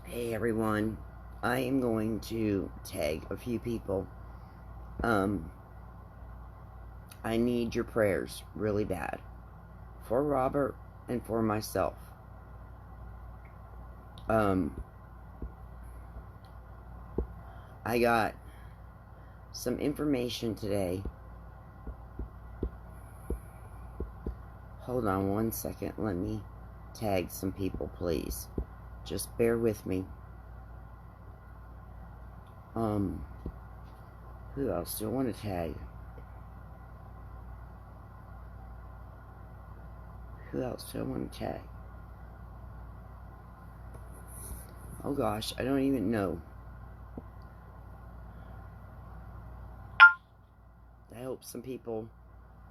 Hey everyone, I am going to tag a few people. I need your prayers really bad for Robert and for myself. I got some information today. Hold on one second, let me tag some people, please. Just bear with me. Who else do I want to tag? Who else do I want to tag? Oh gosh, I don't even know. I hope some people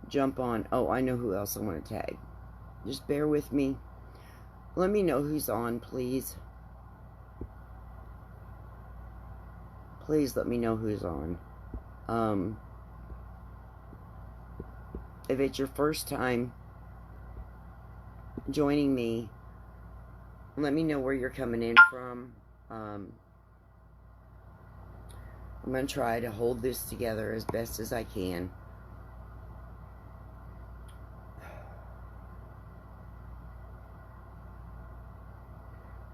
jump on. Oh, I know who else I want to tag. Just bear with me. Let me know who's on, please. Please let me know who's on. If it's your first time joining me, let me know where you're coming in from. I'm going to try to hold this together as best as I can.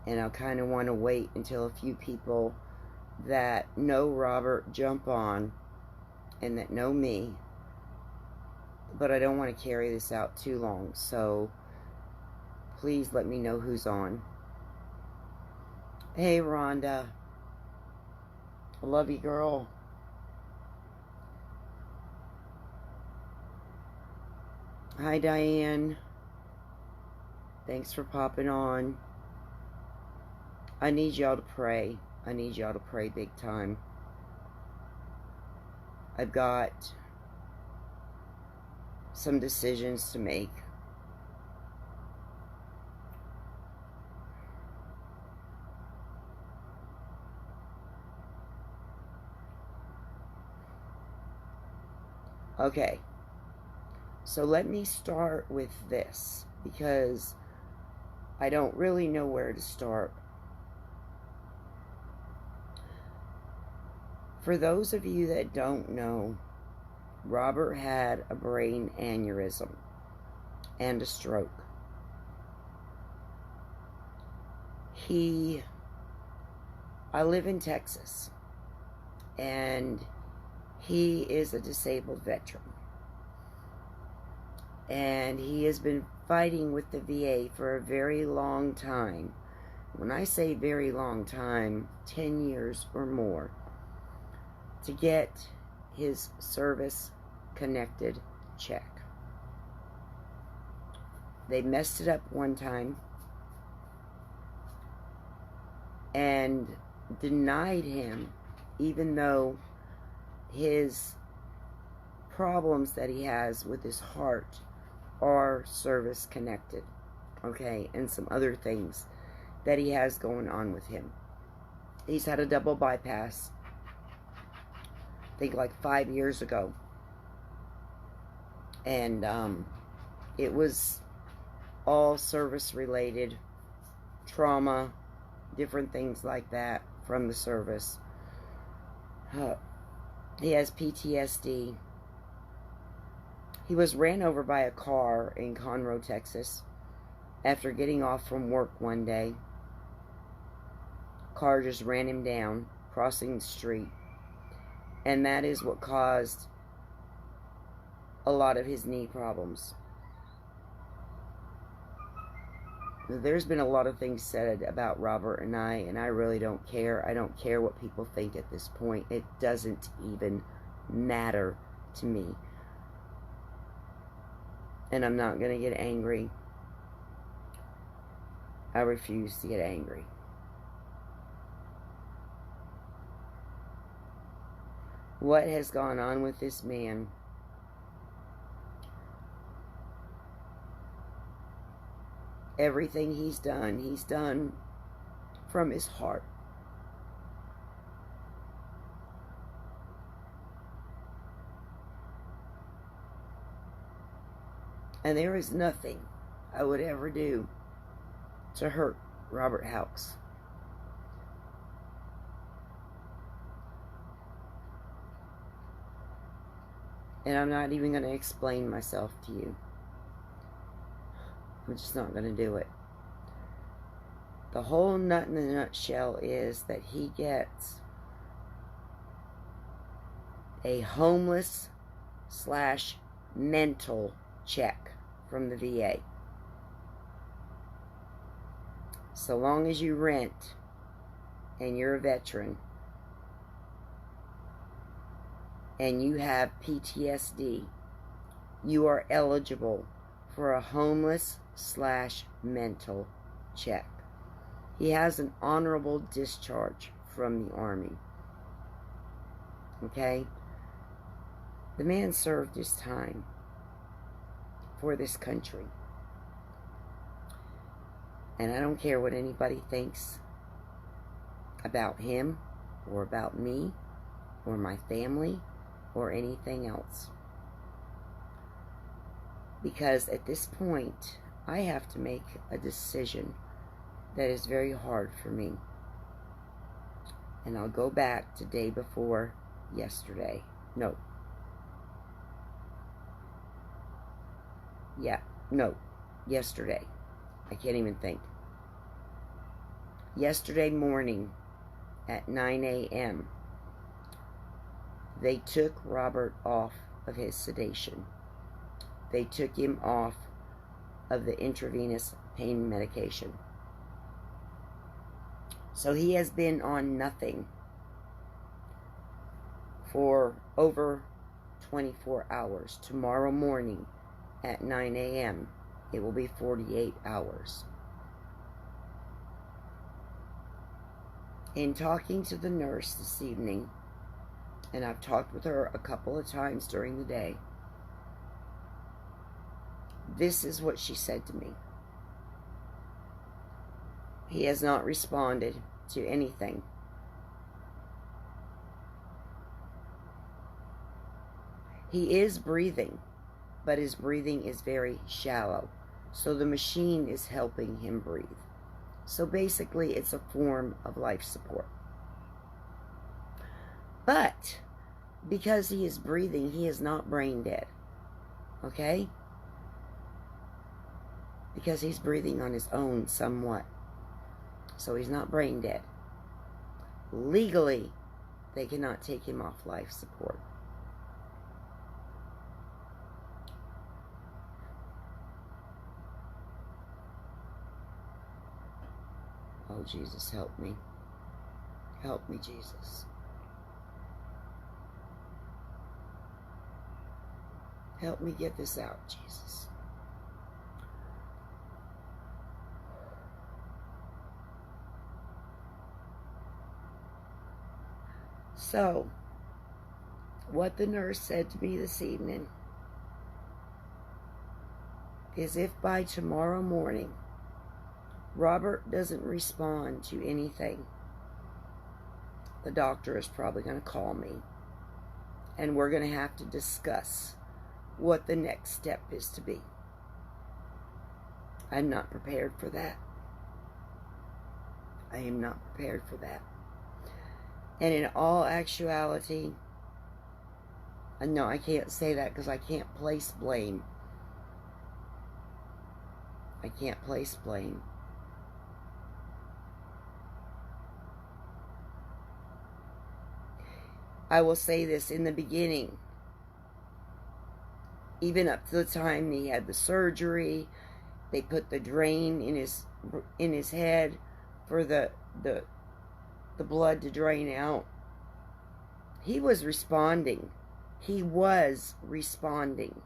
And I'll kind of want to wait until a few people that know Robert jump on and that know me. But I don't want to carry this out too long, so please let me know who's on. Hey, Rhonda. I love you, girl. Hi, Diane. Thanks for popping on. I need y'all to pray. I need y'all to pray big time. I've got some decisions to make. Okay, so let me start with this because I don't really know where to start. For those of you that don't know, Robert had a brain aneurysm and a stroke. I live in Texas, and he is a disabled veteran. And he has been fighting with the VA for a very long time. When I say very long time, 10 years or more, to get his service-connected check. They messed it up one time and denied him, even though his problems that he has with his heart are service-connected, okay, and some other things that he has going on with him. He's had a double bypass, I think like 5 years ago, and it was all service-related, trauma, different things like that from the service. He has PTSD. He was ran over by a car in Conroe, Texas, after getting off from work one day. Car just ran him down, crossing the street. And that is what caused a lot of his knee problems. There's been a lot of things said about Robert and I really don't care. I don't care what people think at this point. It doesn't even matter to me. And I'm not going to get angry. I refuse to get angry. What has gone on with this man? Everything he's done from his heart. And there is nothing I would ever do to hurt Robert Houx. And I'm not even going to explain myself to you. I'm just not going to do it. The whole nut in the nutshell is that he gets a homeless / mental check from the VA. So long as you rent and you're a veteran and you have PTSD, you are eligible for a homeless / mental check. He has an honorable discharge from the Army. Okay? The man served his time for this country. And I don't care what anybody thinks about him or about me or my family or anything else. Because at this point, I have to make a decision that is very hard for me. And I'll go back to day before yesterday. No. Yesterday. I can't even think. Yesterday morning at 9 a.m., they took Robert off of his sedation. They took him off of the intravenous pain medication. So he has been on nothing for over 24 hours. Tomorrow morning at 9 a.m., it will be 48 hours. In talking to the nurse this evening, and I've talked with her a couple of times during the day, this is what she said to me. He has not responded to anything. He is breathing, but his breathing is very shallow. So the machine is helping him breathe. So basically, it's a form of life support. But because he is breathing, he is not brain dead. Okay? Because he's breathing on his own somewhat. So he's not brain dead. Legally, they cannot take him off life support. Oh, Jesus, help me. Help me, Jesus. Help me get this out, Jesus. So, what the nurse said to me this evening is if by tomorrow morning Robert doesn't respond to anything, the doctor is probably going to call me, and we're going to have to discuss what the next step is to be. I'm not prepared for that. I am not prepared for that. And in all actuality, no, I can't say that because I can't place blame. I can't place blame. I will say this, in the beginning, even up to the time he had the surgery, they put the drain in his head for the blood to drain out. He was responding. He was responding.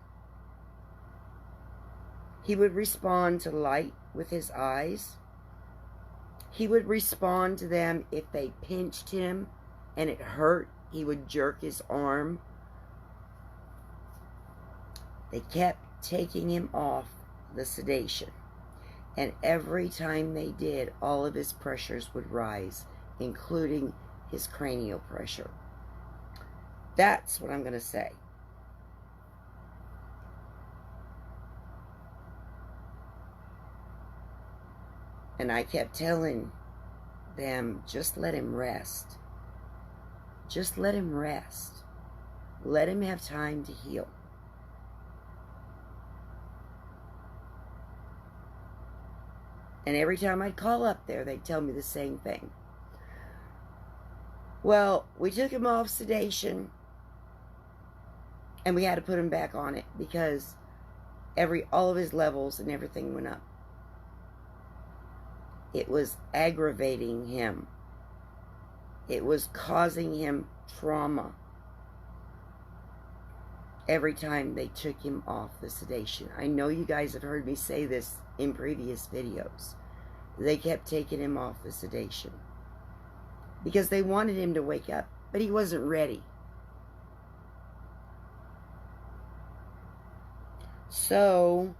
He would respond to light with his eyes. He would respond to them if they pinched him and it hurt. He would jerk his arm. They kept taking him off the sedation. And every time they did, all of his pressures would rise, including his cranial pressure. That's what I'm going to say. And I kept telling them, just let him rest. Just let him rest. Let him have time to heal. And every time I'd call up there, they'd tell me the same thing. Well, we took him off sedation, and we had to put him back on it because all of his levels and everything went up. It was aggravating him. It was causing him trauma every time they took him off the sedation. I know you guys have heard me say this in previous videos. They kept taking him off the sedation because they wanted him to wake up, but he wasn't ready. So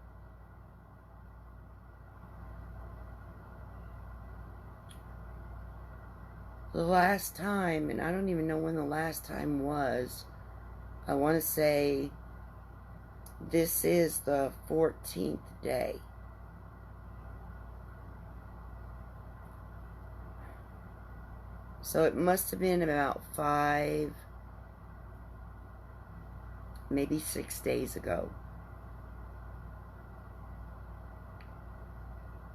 the last time, and I don't even know when the last time was, I want to say this is the 14th day. So it must have been about 5, maybe 6 days ago.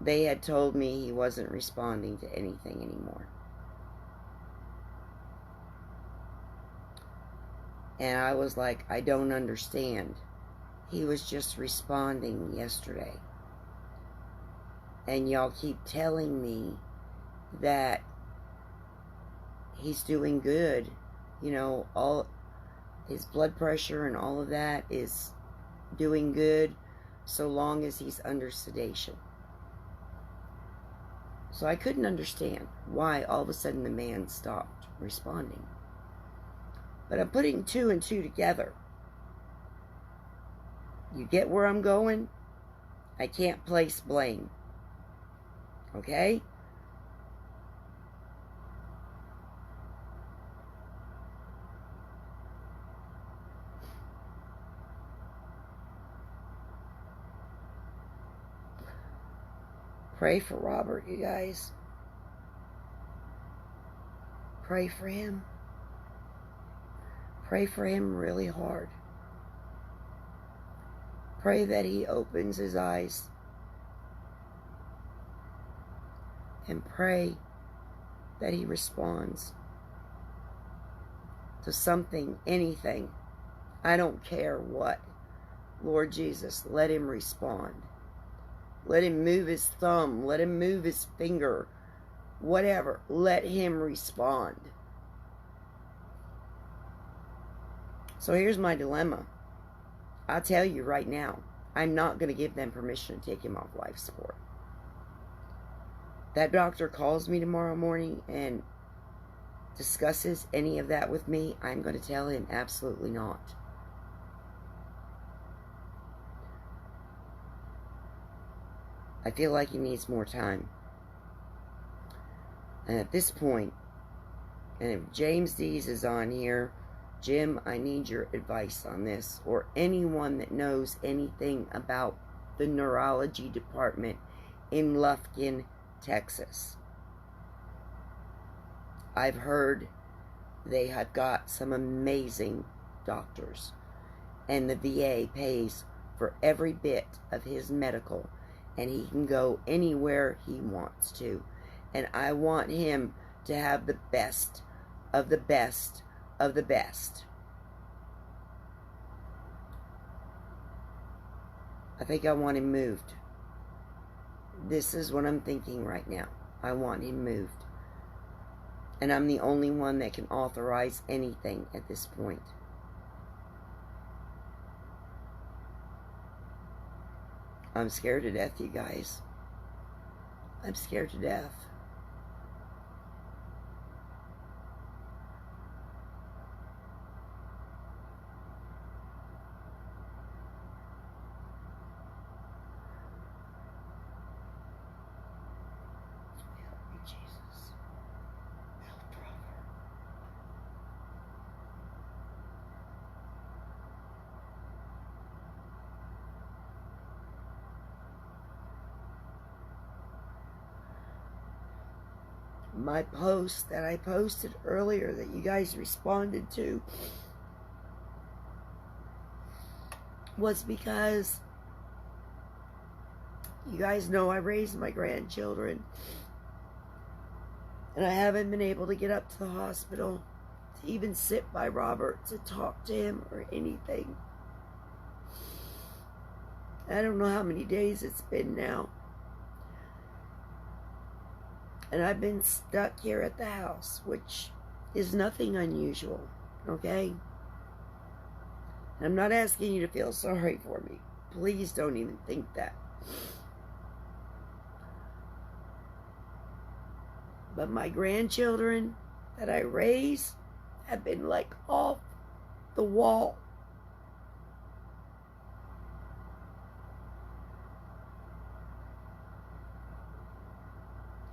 They had told me he wasn't responding to anything anymore. And I was like, I don't understand. He was just responding yesterday. And y'all keep telling me that he's doing good. You know, all his blood pressure and all of that is doing good so long as he's under sedation. So I couldn't understand why all of a sudden the man stopped responding. But I'm putting 2 and 2 together. You get where I'm going? I can't place blame. Okay? Pray for Robert, you guys. Pray for him. Pray for him really hard. Pray that he opens his eyes. And pray that he responds to something, anything. I don't care what. Lord Jesus, let him respond. Let him move his thumb. Let him move his finger. Whatever. Let him respond. So here's my dilemma. I'll tell you right now, I'm not going to give them permission to take him off life support. That doctor calls me tomorrow morning and discusses any of that with me, I'm going to tell him absolutely not. I feel like he needs more time. And at this point, and if James Dees is on here, Jim, I need your advice on this, or anyone that knows anything about the neurology department in Lufkin, Texas. I've heard they have got some amazing doctors, and the VA pays for every bit of his medical, and he can go anywhere he wants to. And I want him to have the best of the best of the best. I think I want him moved. This is what I'm thinking right now. I want him moved. And I'm the only one that can authorize anything at this point. I'm scared to death, you guys. I'm scared to death. My post that I posted earlier that you guys responded to, was because you guys know I raised my grandchildren, and I haven't been able to get up to the hospital to even sit by Robert to talk to him or anything. I don't know how many days it's been now. And I've been stuck here at the house, which is nothing unusual, okay? And I'm not asking you to feel sorry for me. Please don't even think that. But my grandchildren that I raise have been like off the wall.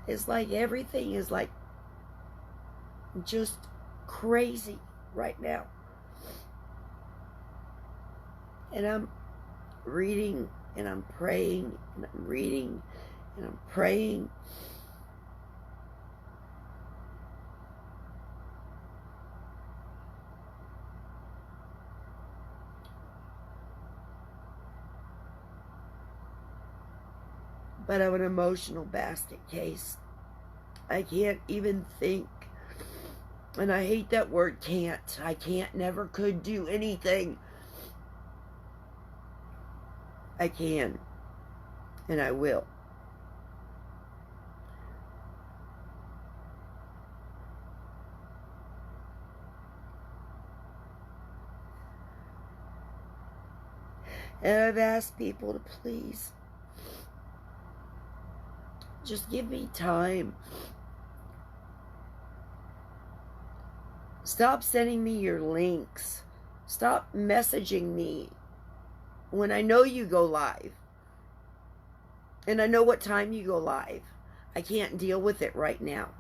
It's like everything is like just crazy right now. And I'm reading and I'm praying and I'm reading and I'm praying. But I'm an emotional basket case. I can't even think. And I hate that word can't. I can't, never could do anything. I can. And I will. And I've asked people to please just give me time. Stop sending me your links. Stop messaging me when I know you go live. And I know what time you go live. I can't deal with it right now.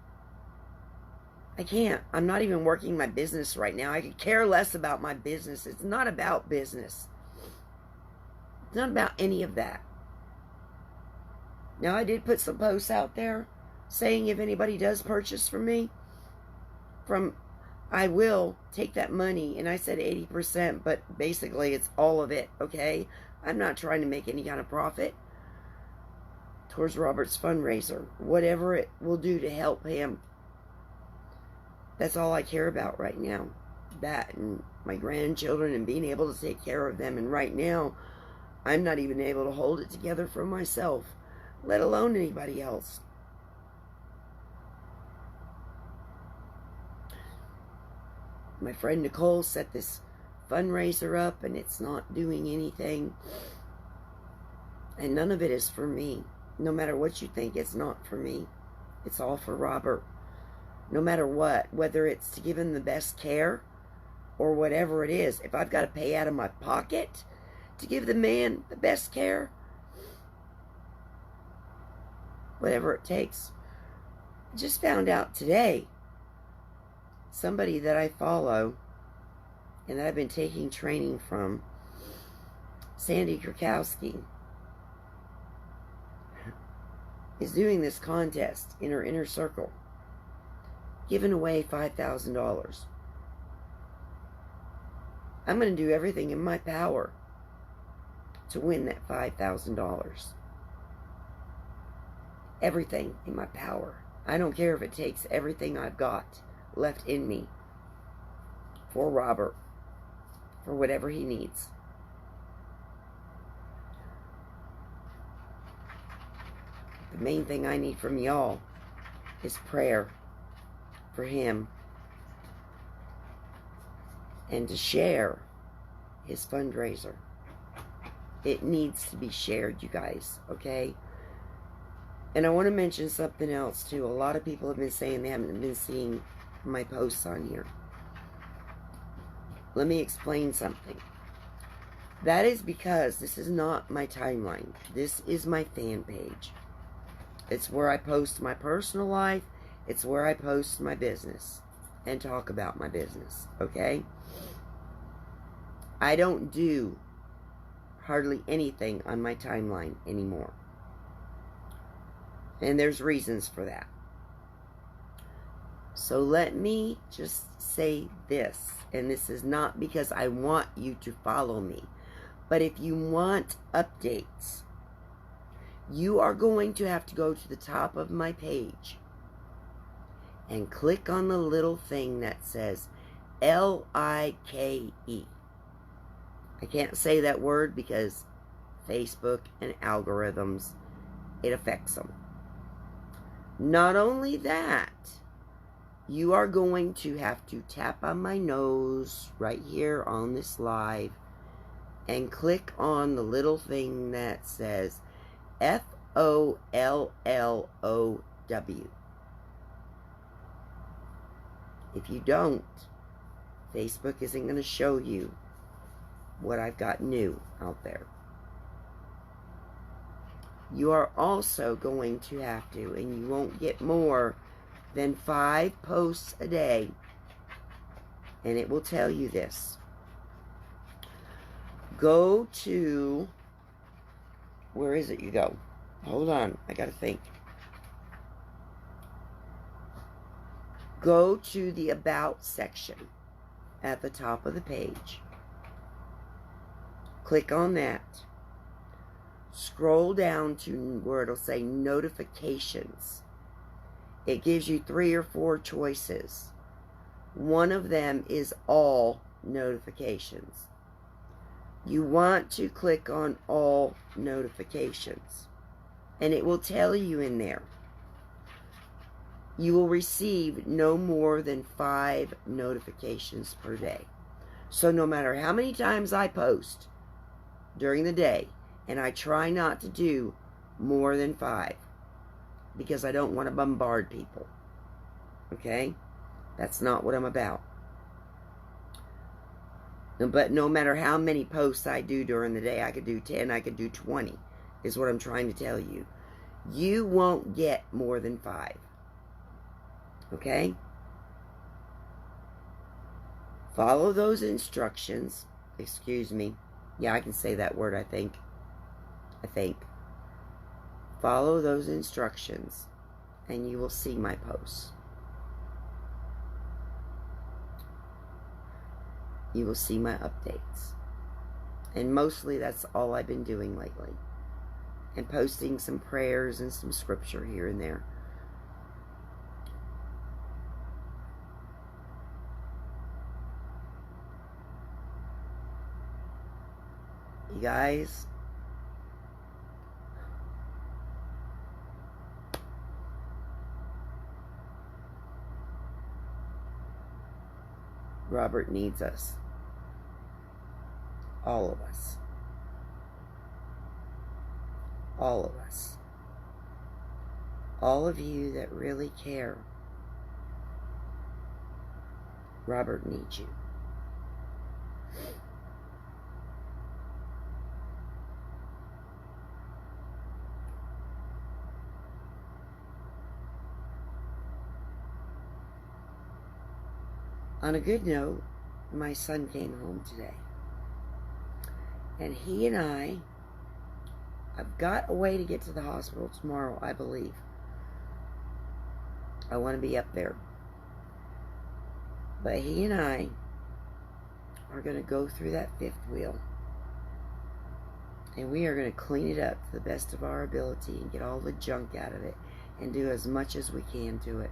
I can't. I'm not even working my business right now. I could care less about my business. It's not about business. It's not about any of that. Now, I did put some posts out there saying if anybody does purchase from me, I will take that money. And I said 80%, but basically it's all of it, okay? I'm not trying to make any kind of profit towards Robert's fundraiser. Whatever it will do to help him. That's all I care about right now. That and my grandchildren and being able to take care of them. And right now, I'm not even able to hold it together for myself, let alone anybody else. My friend Nicole set this fundraiser up and it's not doing anything. And none of it is for me. No matter what you think, it's not for me. It's all for Robert. No matter what, whether it's to give him the best care or whatever it is. If I've got to pay out of my pocket to give the man the best care, whatever it takes. I just found out today, somebody that I follow and that I've been taking training from, Sandy Krakowski, is doing this contest in her inner circle, giving away $5,000. I'm going to do everything in my power to win that $5,000. Everything in my power. I don't care if it takes everything I've got left in me for Robert, for whatever he needs. The main thing I need from y'all is prayer for him and to share his fundraiser. It needs to be shared, you guys, okay? And I want to mention something else too. A lot of people have been saying they haven't been seeing my posts on here. Let me explain something. That is because this is not my timeline. This is my fan page. It's where I post my personal life. It's where I post my business and talk about my business, okay? I don't do hardly anything on my timeline anymore. And there's reasons for that. So let me just say this, and this is not because I want you to follow me, But if you want updates, you are going to have to go to the top of my page and click on the little thing that says L-I-K-E. I can't say that word because Facebook and algorithms, it affects them. Not only that, you are going to have to tap on my nose right here on this live and click on the little thing that says F-O-L-L-O-W. If you don't, Facebook isn't going to show you what I've got new out there. You are also going to have to, and you won't get more than 5 posts a day, and it will tell you this. Go to, where is it you go? Hold on, I gotta think. Go to the About section at the top of the page. Click on that. Scroll down to where it'll say Notifications. It gives you 3 or 4 choices. One of them is All Notifications. You want to click on All Notifications, and it will tell you in there, you will receive no more than 5 notifications per day. So no matter how many times I post during the day, and I try not to do more than 5, because I don't want to bombard people. Okay? That's not what I'm about. But no matter how many posts I do during the day, I could do 10, I could do 20, is what I'm trying to tell you. You won't get more than 5. Okay? Follow those instructions. Excuse me. Yeah, I can say that word, I think. Follow those instructions, and you will see my posts. You will see my updates. And mostly that's all I've been doing lately. And posting some prayers and some scripture here and there. You guys, Robert needs us. All of us. All of us. All of you that really care. Robert needs you. On a good note, my son came home today. And he and I've got a way to get to the hospital tomorrow, I believe. I want to be up there. But he and I are going to go through that 5th wheel. And we are going to clean it up to the best of our ability and get all the junk out of it and do as much as we can to it.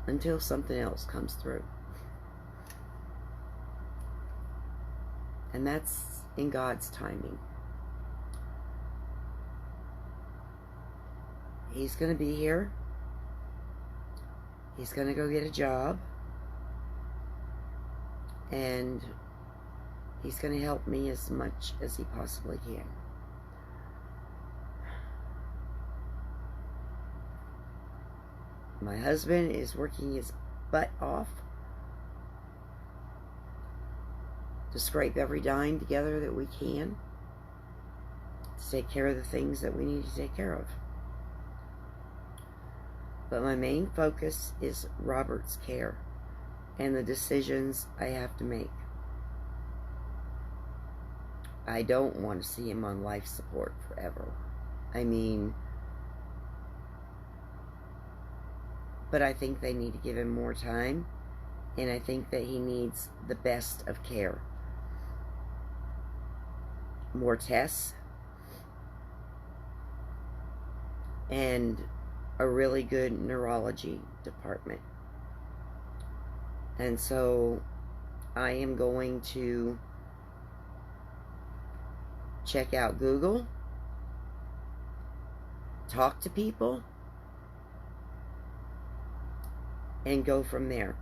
Until something else comes through. And that's in God's timing. He's going to be here. He's going to go get a job. And he's going to help me as much as he possibly can. My husband is working his butt off to scrape every dime together that we can to take care of the things that we need to take care of. But my main focus is Robert's care and the decisions I have to make. I don't want to see him on life support forever. I mean, but I think they need to give him more time And I think that he needs the best of care. More tests. And a really good neurology department. And so I am going to check out Google, talk to people, and go from there.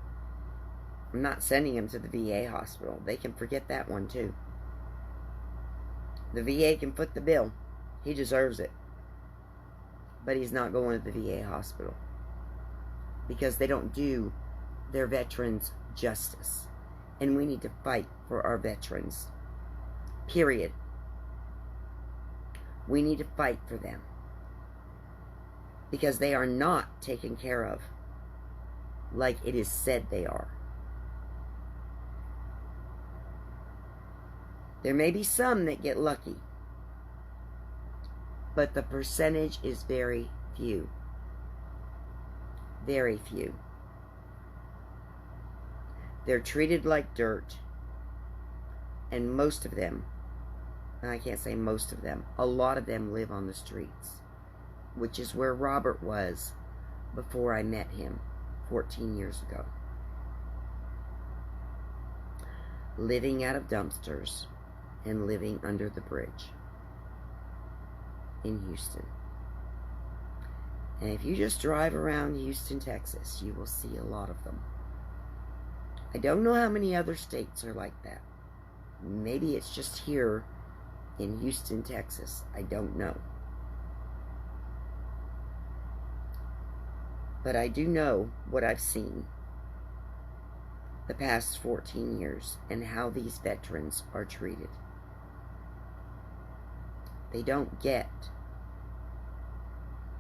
I'm not sending him to the VA hospital. They can forget that one too. The VA can foot the bill. He deserves it. But he's not going to the VA hospital. Because they don't do their veterans justice. And we need to fight for our veterans. Period. We need to fight for them. Because they are not taken care of like it is said they are. There may be some that get lucky, but the percentage is very few. Very few. They're treated like dirt, and most of them, and I can't say most of them, a lot of them live on the streets, which is where Robert was before I met him 14 years ago. Living out of dumpsters and living under the bridge in Houston. And if you just drive around Houston, Texas, you will see a lot of them. I don't know how many other states are like that. Maybe it's just here in Houston, Texas. I don't know. But I do know what I've seen the past 14 years and how these veterans are treated. They don't get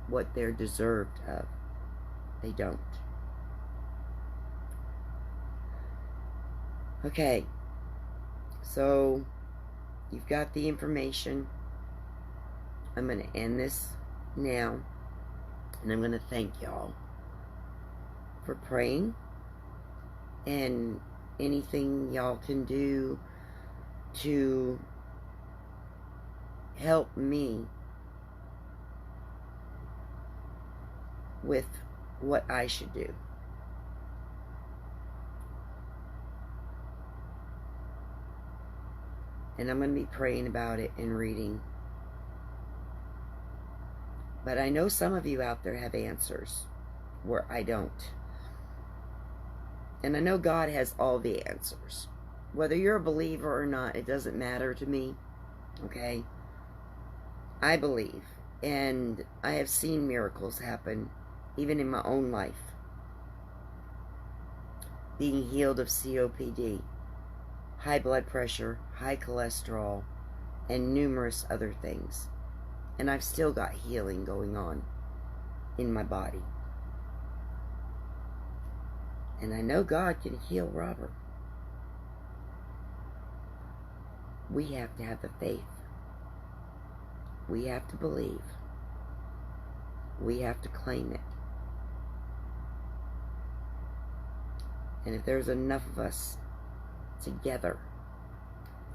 what they're deserved of. They don't. Okay, so you've got the information. I'm going to end this now, and I'm going to thank y'all for praying, and anything y'all can do to help me with what I should do. And I'm going to be praying about it and reading. But I know some of you out there have answers where I don't. And I know God has all the answers. Whether you're a believer or not, it doesn't matter to me. Okay? I believe. And I have seen miracles happen, even in my own life. Being healed of COPD, high blood pressure, high cholesterol, and numerous other things. And I've still got healing going on in my body. And I know God can heal Robert. We have to have the faith. We have to believe. We have to claim it. And if there's enough of us together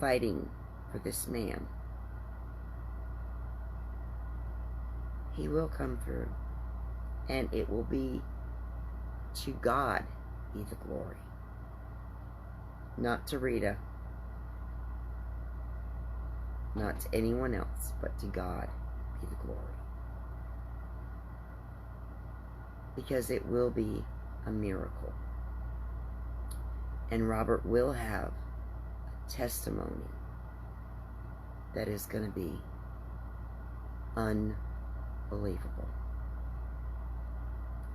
fighting for this man, he will come through. And it will be to God be the glory. Not to Rita. Not to anyone else, but to God be the glory. Because it will be a miracle. And Robert will have a testimony that is going to be unbelievable.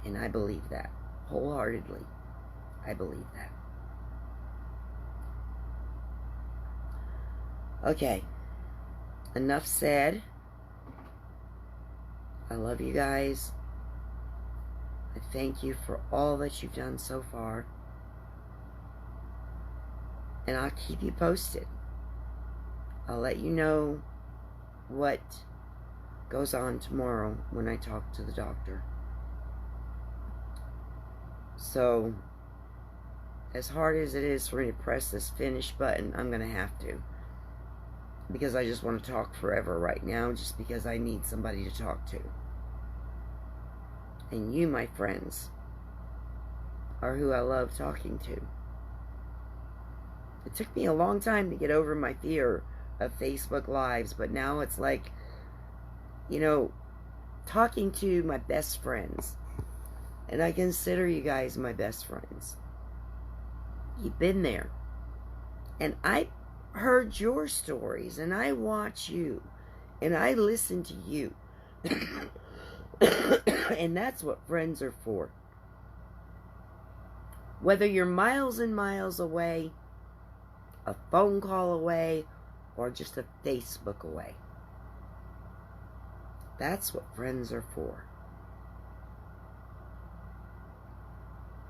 And I believe that wholeheartedly. I believe that. Okay. Enough said. I love you guys. I thank you for all that you've done so far. And I'll keep you posted. I'll let you know what goes on tomorrow when I talk to the doctor. So, as hard as it is for me to press this finish button, I'm going to have to. Because I just want to talk forever right now, just because I need somebody to talk to. And you, my friends, are who I love talking to. It took me a long time to get over my fear of Facebook Lives, but now it's like, you know, talking to my best friends. And I consider you guys my best friends. You've been there. And I heard your stories, and I watch you, and I listen to you. And that's what friends are for. Whether you're miles and miles away, a phone call away, or just a Facebook away. That's what friends are for.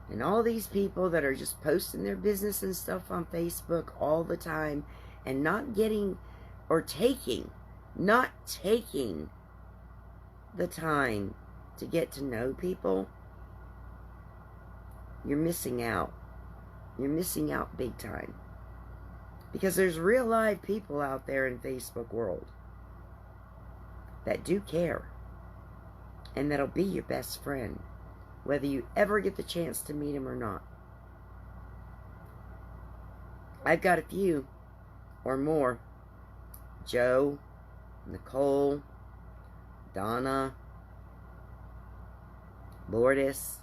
And all these people that are just posting their business and stuff on Facebook all the time and not getting or not taking the time to get to know people, you're missing out. You're missing out big time. Because there's real live people out there in Facebook world that do care and that'll be your best friend, whether you ever get the chance to meet him or not. I've got a few or more. Joe, Nicole, Donna, Lourdes,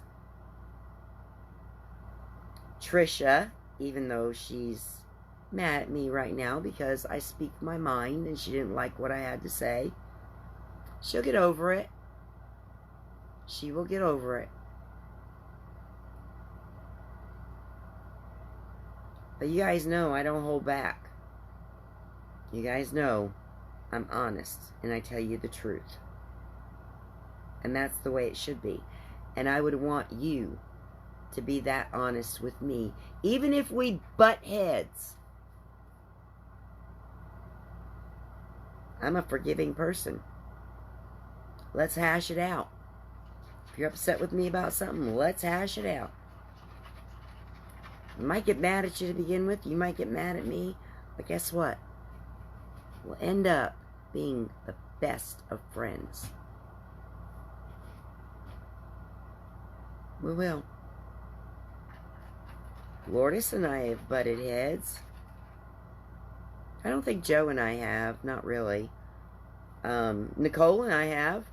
Trisha, even though she's mad at me right now because I speak my mind and she didn't like what I had to say. She'll get over it. She will get over it. But you guys know I don't hold back. You guys know I'm honest and I tell you the truth. And that's the way it should be. And I would want you to be that honest with me, even if we butt heads. I'm a forgiving person. Let's hash it out. If you're upset with me about something, let's hash it out. I might get mad at you to begin with. You might get mad at me. But guess what? We'll end up being the best of friends. We will. Lourdes and I have butted heads. I don't think Joe and I have. Not really. Nicole and I have.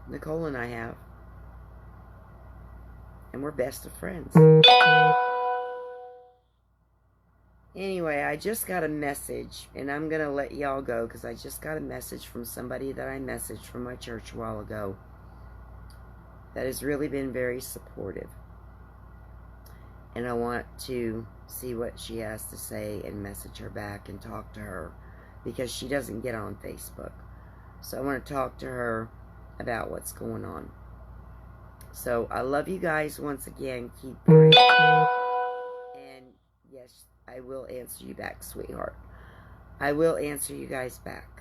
Nicole and I have. And we're best of friends. Anyway, I just got a message, and I'm going to let y'all go because I just got a message from somebody that I messaged from my church a while ago that has really been very supportive. And I want to see what she has to say and message her back and talk to her because she doesn't get on Facebook. So I want to talk to her about what's going on. So I love you guys once again. Keep praying. And yes, I will answer you back, sweetheart. I will answer you guys back.